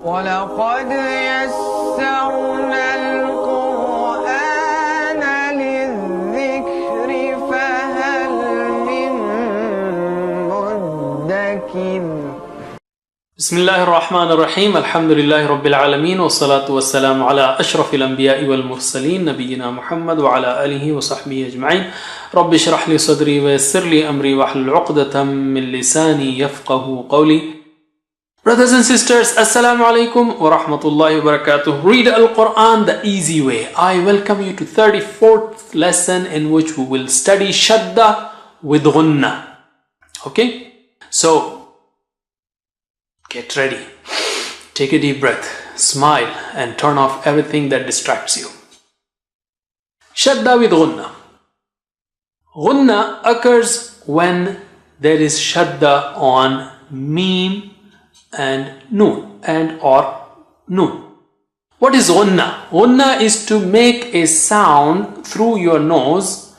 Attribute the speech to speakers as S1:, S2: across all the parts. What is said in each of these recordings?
S1: وَلَقَدْ يَسَّرْنَا الْقُرْآنَ لِلذِّكْرِ فَهَلْ مِن مُّدَّكِرٍ.
S2: بسم الله الرحمن الرحيم. الحمد لله رب العالمين والصلاة والسلام على أشرف الأنبياء والمرسلين نبينا محمد وعلى آله وصحبه أجمعين. رب اشرح لي صدري ويسر لي أمري واحلل عقدة من لساني يفقه قولي. Brothers and sisters, Assalamu alaikum wa rahmatullahi wa barakatuh. Read Al-Quran the easy way. I welcome you to 34th lesson in which we will study Shadda with Gunna. Okay? So, get ready. Take a deep breath, smile, and turn off everything that distracts you. Shadda with Gunna. Gunna occurs when there is Shadda on Mim and Noon or Noon. What is Gunna? Gunna is to make a sound through your nose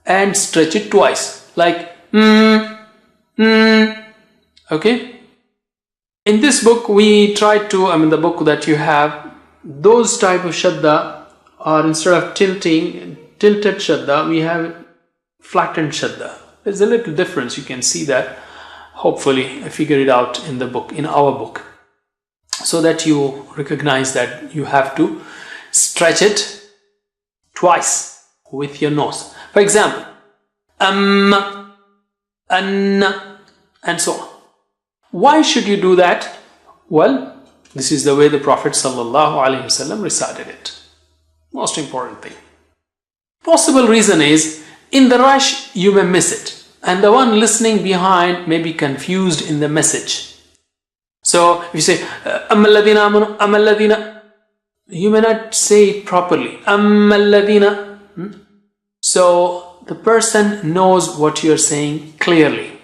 S2: and stretch it twice. Like okay? In this book we try to, the book that you have, those type of Shadda are, instead of tilted Shadda, we have flattened Shadda. There's a little difference, you can see that. Hopefully I figure it out in the book, in our book, so that you recognize that you have to stretch it twice with your nose. For example, an, and so on. Why should you do that? Well, this is the way the Prophet ﷺ recited it. Most important thing. Possible reason is, in the rush you may miss it, and the one listening behind may be confused in the message. So if you say أَمَّا الَّذِينَ آمَنُوا أَمَّا الَّذِينَ, you may not say it properly. أَمَّا الَّذِينَ. So the person knows what you are saying clearly.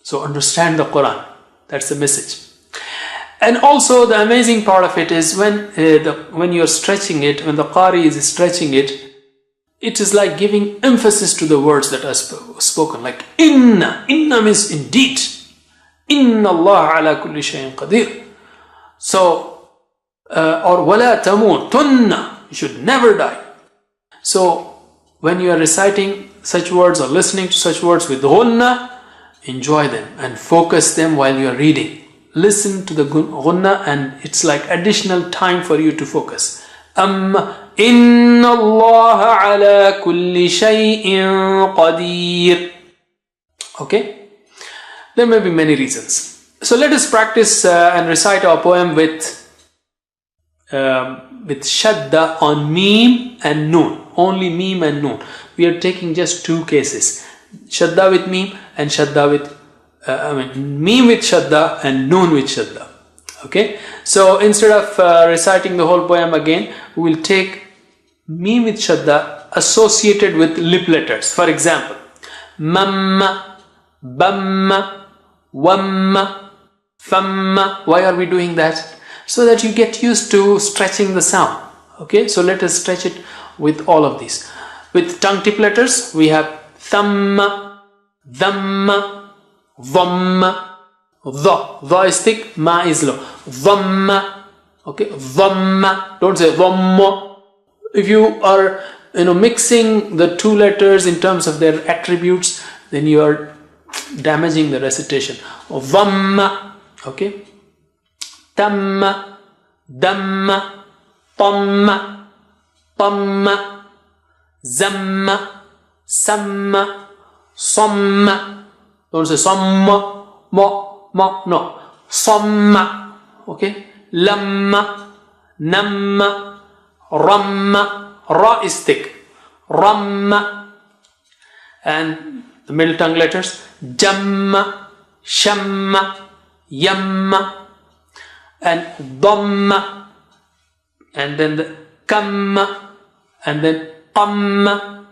S2: So understand the Quran. That's the message. And also the amazing part of it is when you are stretching it, when the Qari is stretching it, it is like giving emphasis to the words that are spoken. Like inna means indeed. Inna Allah ala kulli shayin qadir. So, or wala tamutunna, you should never die. So, when you are reciting such words or listening to such words with gunna, enjoy them and focus them while you are reading. Listen to the gunna and it's like additional time for you to focus. Inna Allah ala kulli shay'in qadir. Okay? There may be many reasons. So let us practice and recite our poem with Shadda on Mim and Noon. Only Mim and Noon. We are taking just two cases. Shadda with Mim and Shadda with Mim with Shadda and Noon with Shadda. Okay? So instead of reciting the whole poem again, we will take Mim with Shadda associated with lip letters. For example, Mamma, Bamma, Wamma, Famma. Why are we doing that? So that you get used to stretching the sound. Okay? So let us stretch it with all of these. With tongue tip letters, we have Thamma, Dhamma, Dhamma. Dha is thick, ma is low. Dhamma. Okay? Dhamma. Don't say Dhamma. If you are mixing the two letters in terms of their attributes, then you are damaging the recitation. Dhamma. Okay? Tamma, Damma, Tamma, Tamma, Zamma, Samma, Somma. Don't say Somma, Mo, no. Somma. Okay? Lamma, Namma, Ramma. Ra is thick. Ramma. And the middle tongue letters. Jamma, Shamma, Yamma. And Dhamma. And then the Kamma. And then Qamma.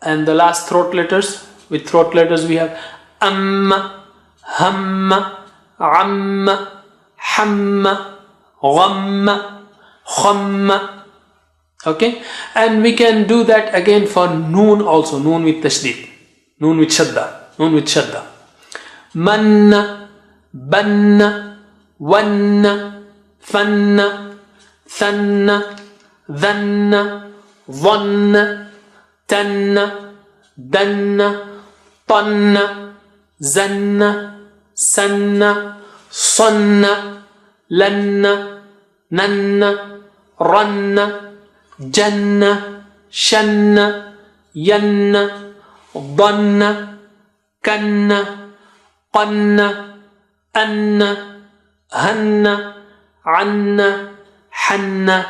S2: And the last throat letters. With throat letters we have Amma, Hamma, Amma, Hamma, Ghamma, Khamma. Okay? And we can do that again for Noon also. Noon with tashdid. Noon with Shadda. Noon with Shadda. Manna, Banna, Wanna, ثن ثن ذن ظن تن دن طن زن سن صن لن نن رن جن شن ين ضن كن قن أن هن عن حن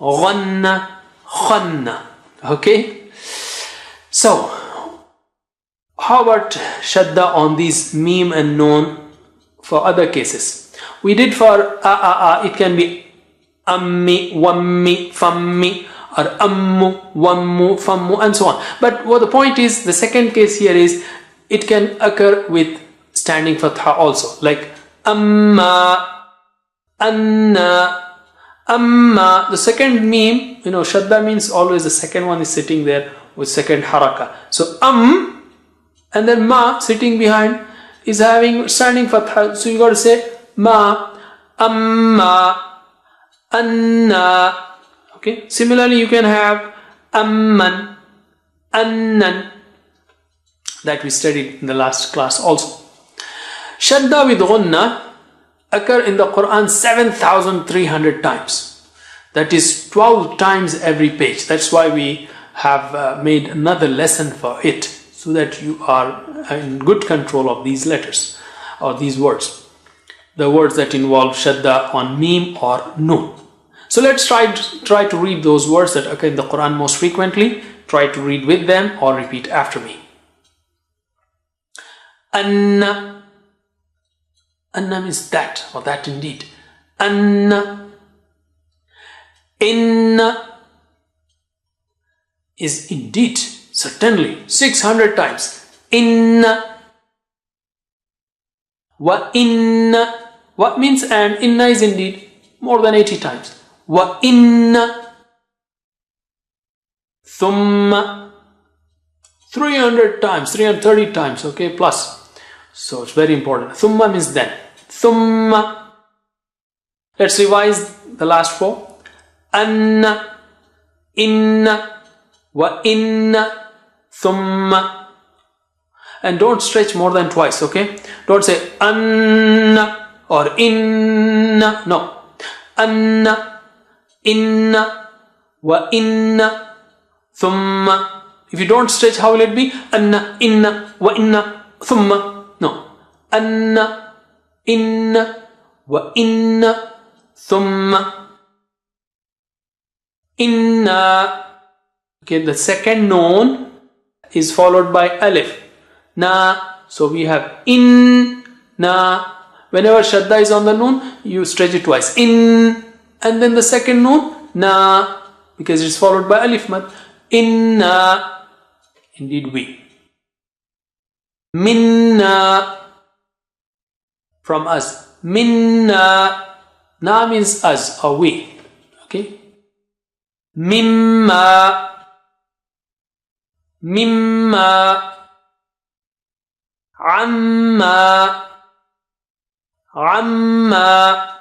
S2: غن خن. Okay, so how about shadda on these meme and noon for other cases? We did for it can be ammi, wammi, fammi, or ammu, wammu, fammu, and so on. But what the point is, the second case here is it can occur with standing fatha also, like amma, anna, amma. The second meme, shadda means always the second one is sitting there with second haraka. So and then ma sitting behind is having standing fatha. So you got to say ma, amma, anna. Okay. Similarly, you can have amman, annan, that we studied in the last class also. Shadda with gunna occur in the Quran 7,300 times. That is 12 times every page. That's why we have made another lesson for it, so that you are in good control of these letters or these words, the words that involve shadda on meme or noon. So let's try to read those words that occur in the Quran most frequently. Try to read with them or repeat after me. Anna. Anna means that, or that indeed. Anna. Inna is indeed, certainly, 600 times. Inna. Wa inna. What means and? Inna is indeed more than 80 times. Wa inna. Thumma. 300 times, 330 times, okay, plus. So it's very important. Thumma means then. Thumma. Let's revise the last four. Anna, inna, wa inna, thumma. And don't stretch more than twice, okay? Don't say anna or inna. No. Anna, inna, wa inna, thumma. If you don't stretch, how will it be? Anna, inna, wa inna, thumma. No. Anna, inna, wa inna, thumma. Inna. Okay, the second noon is followed by alif. Na. So we have in, na. Whenever shadda is on the noon, you stretch it twice. In. And then the second noon, na. Because it's followed by alif mad. Inna. Indeed we. Minna. From us. Minna. Na means us or we. Okay. Mimma. Mimma. Amma. Amma.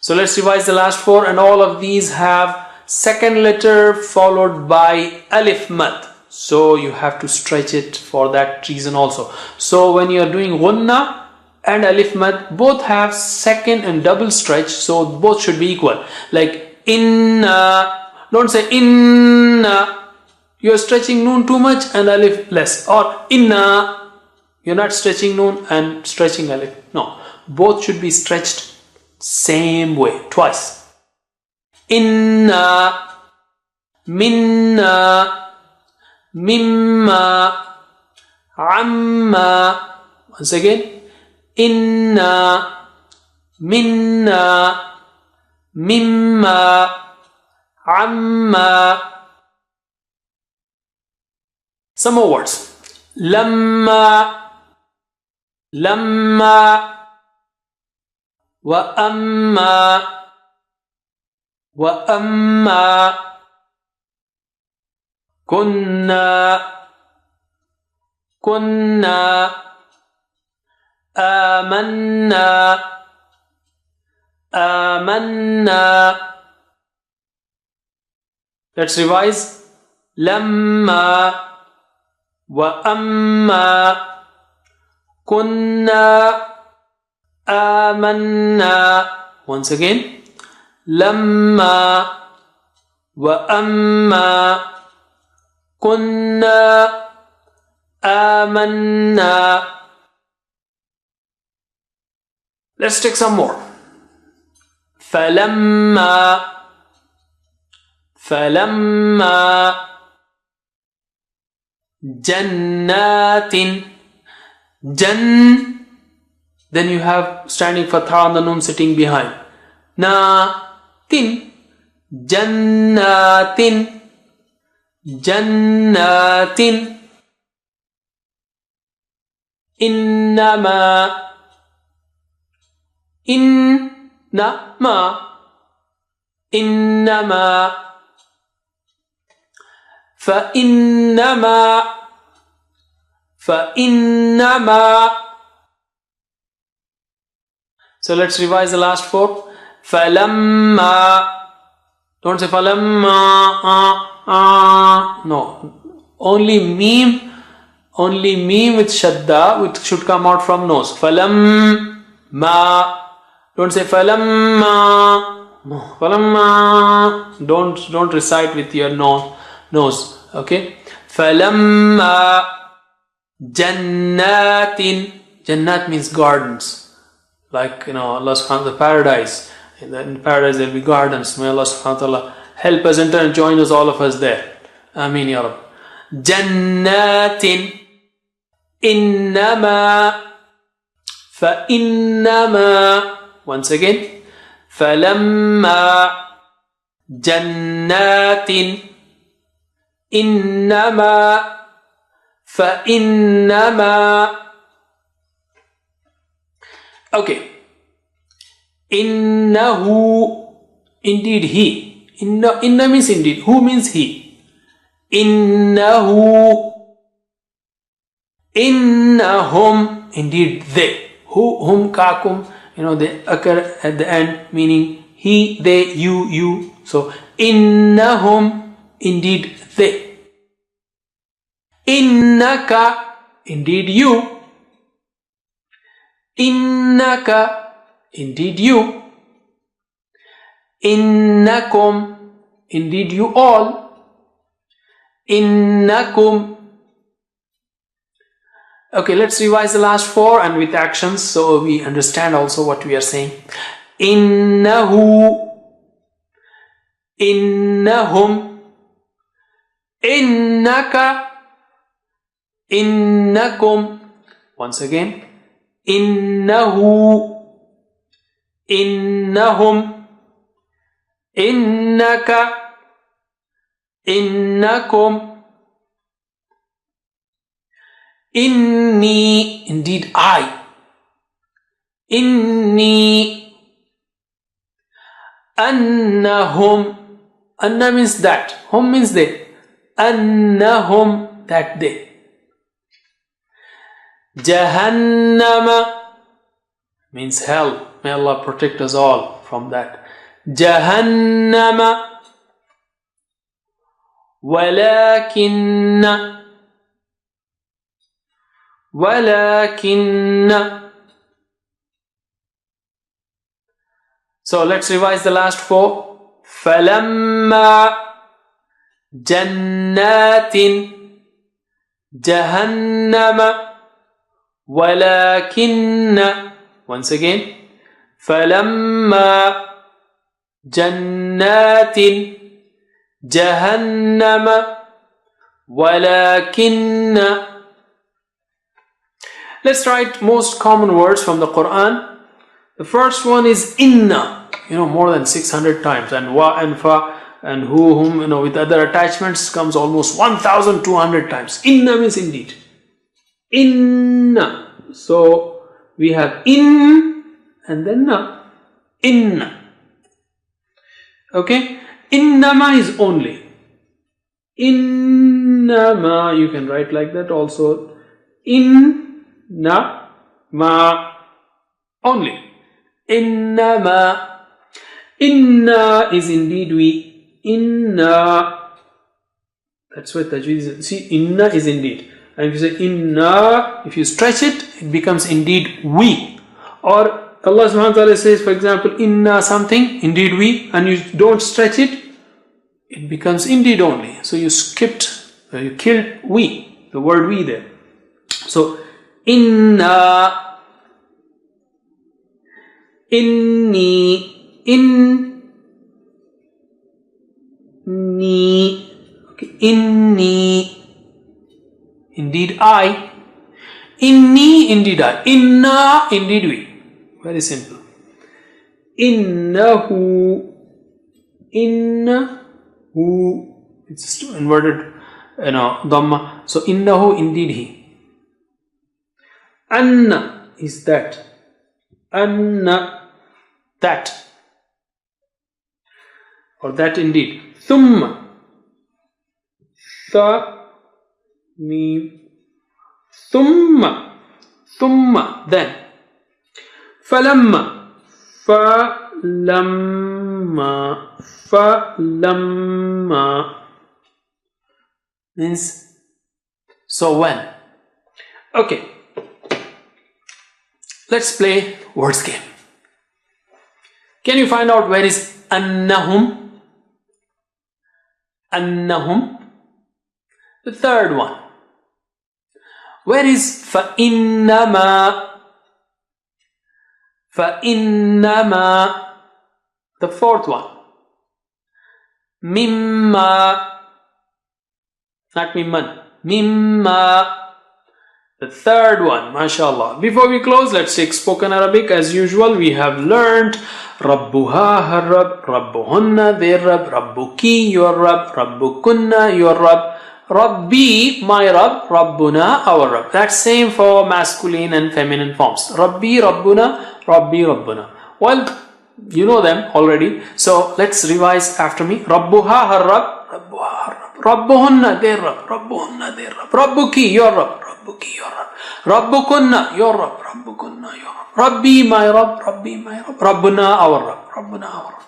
S2: So let's revise the last four, and all of these have second letter followed by alif mad. So you have to stretch it for that reason also. So when you are doing gunna and alif mad, both have second and double stretch, so both should be equal. Like inna, don't say inna, you are stretching noon too much and alif less. Or inna, you are not stretching noon and stretching alif. No, both should be stretched same way, twice. Inna, minna, mimma, amma. Once again, inna, minna, mimma, amma. Some more words. Lamma, lamma, wa amma, wa amma. Kunna, kunna. Amanna, آمنا. Let's revise. لما وأما كنا آمنا. Once again. لما وأما كنا آمنا. Let's take some more. فلما جنات. Jan. Then you have standing fatha on the noon sitting behind. Tin. Jannatin. Jannatin. Innama. Innama. Innama. فإنما. فإنما. So let's revise the last four. فلما. Don't say فلما. No. Only meme with shadda, which should come out from nose. فلما. Don't say فلما. فلما. Don't recite with your nose. Okay. فلما جنات. Jannat means gardens. Like, Allah subhanahu wa ta'ala, paradise. In paradise there will be gardens. May Allah subhanahu wa ta'ala help us enter and join us, all of us there. Ameen ya Rabb. Jannatin. Innama. Innama. Once again. Falamma. Jannatin. Innama. Innama. Okay. Innahu. Indeed he. Inna means indeed. Who means he. Innahu. Innahum. Indeed they. Hum, kakum. They occur at the end, meaning he, they, you. So innahum. Indeed they. Innaka. Indeed you. Innaka. Indeed you. Innakum. Indeed you all. Innakum. Okay, let's revise the last four and with actions so we understand also what we are saying. Innahu. Innahum. Innaka. Innakum. Once again. Innahu. Innahum. Innaka. Innakum. Inni. Indeed I. Inni. Annahum. Anna means that. Hum means they. Annahum. That they. Jahannama means hell. May Allah protect us all from that. Jahannama. Walakinna. Walakinna. So let's revise the last four. Falamma. Jannatin. Jahannama. Walakinna. Once again. فلما جنات جهنم ولكن. Let's write most common words from the Quran. The first one is inna, more than 600 times, and wa and fa and who, whom, with other attachments comes almost 1200 times. Inna means indeed. Inna. So we have in and then na. Inna. Okay. Innama is only. Innama, you can write like that also. Inna ma only. Innama. Inna is indeed we. Inna. That's why tajweed is. See, inna is indeed. And if you say inna, if you stretch it, it becomes indeed we. Or Allah subhanahu wa ta'ala says, for example, inna something, indeed we, and you don't stretch it, it becomes indeed only. So you you killed we, the word we there. So inna. Inni, okay, indeed I, indeed I, inna, indeed we. Very simple. Innahu, it's just inverted, dhamma. So innahu, indeed he. Anna is that. Anna, that, or that indeed. Thumma, thumma, then. Falamma, means so when. Okay. Let's play words game. Can you find out where is annahum? Annahum. The third one. Where is fa'innama? Fa'innama. The fourth one. Mimma. Not mimman. Mimma. The third one, mashallah. Before we close, let's take spoken Arabic. As usual, we have learned Rabbuha, her Rabb, Rabbuhunna, their Rabb, Rabbuki, your Rabb, Rabbukunna, your Rabb, Rabbi, my Rabb, Rabbuna, our Rabb. That's same for masculine and feminine forms. Rabbi, Rabbuna, Rabbi, Rabbuna. Well, you know them already. So let's revise after me. Rabbuha, her Rabb, Rabbuha, her Rabb, Rabbuhunna, their Rabb, Rabbuhunna, their Rabb, Rabbuki, your Rabb, Rabbuki, your Rabb, Rabbukunna, your Rabb, Rabbukunna, your Rabb, Rabbi, my Rabb, Rabbi, my Rabb, Rabbuna, our Rabb, Rabbuna, our Rabb.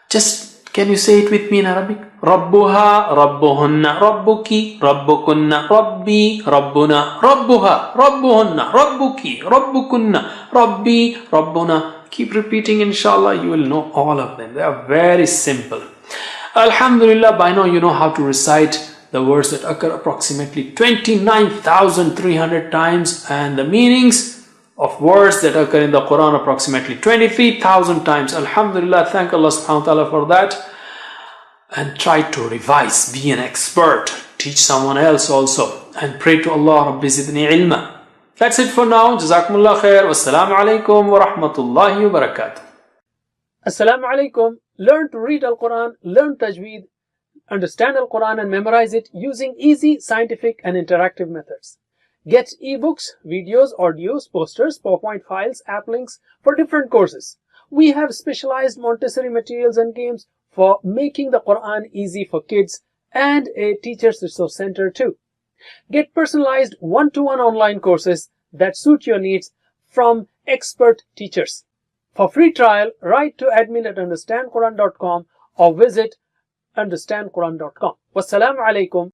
S2: Just can you say it with me in Arabic? Rabbuha, Rabbuhunna, Rabbuki, Rabbukunna, Rabbi, Rabbuna, Rabbuha, Rabbuhunna, Rabbuki, Rabbukunna, Rabbi, Rabbuna. Keep repeating, inshallah, you will know all of them. They are very simple. Alhamdulillah, by now you know how to recite the words that occur approximately 29,300 times, and the meanings of words that occur in the Quran approximately 23,000 times. Alhamdulillah, thank Allah subhanahu wa ta'ala for that. And try to revise, be an expert, teach someone else also, and pray to Allah, Rabbi zidni ilma. That's it for now. Jazakumullah khair. Wassalamu alaikum wa rahmatullahi wa barakatuh. Assalamu alaikum. Learn to read Al-Quran, learn Tajweed, understand Al-Quran and memorize it using easy, scientific and interactive methods. Get ebooks, videos, audios, posters, PowerPoint files, app links for different courses. We have specialized Montessori materials and games for making the Quran easy for kids, and a Teachers Resource Center too. Get personalized one-to-one online courses that suit your needs from expert teachers. For free trial, write to admin@understandquran.com or visit understandquran.com. Wassalamu alaikum.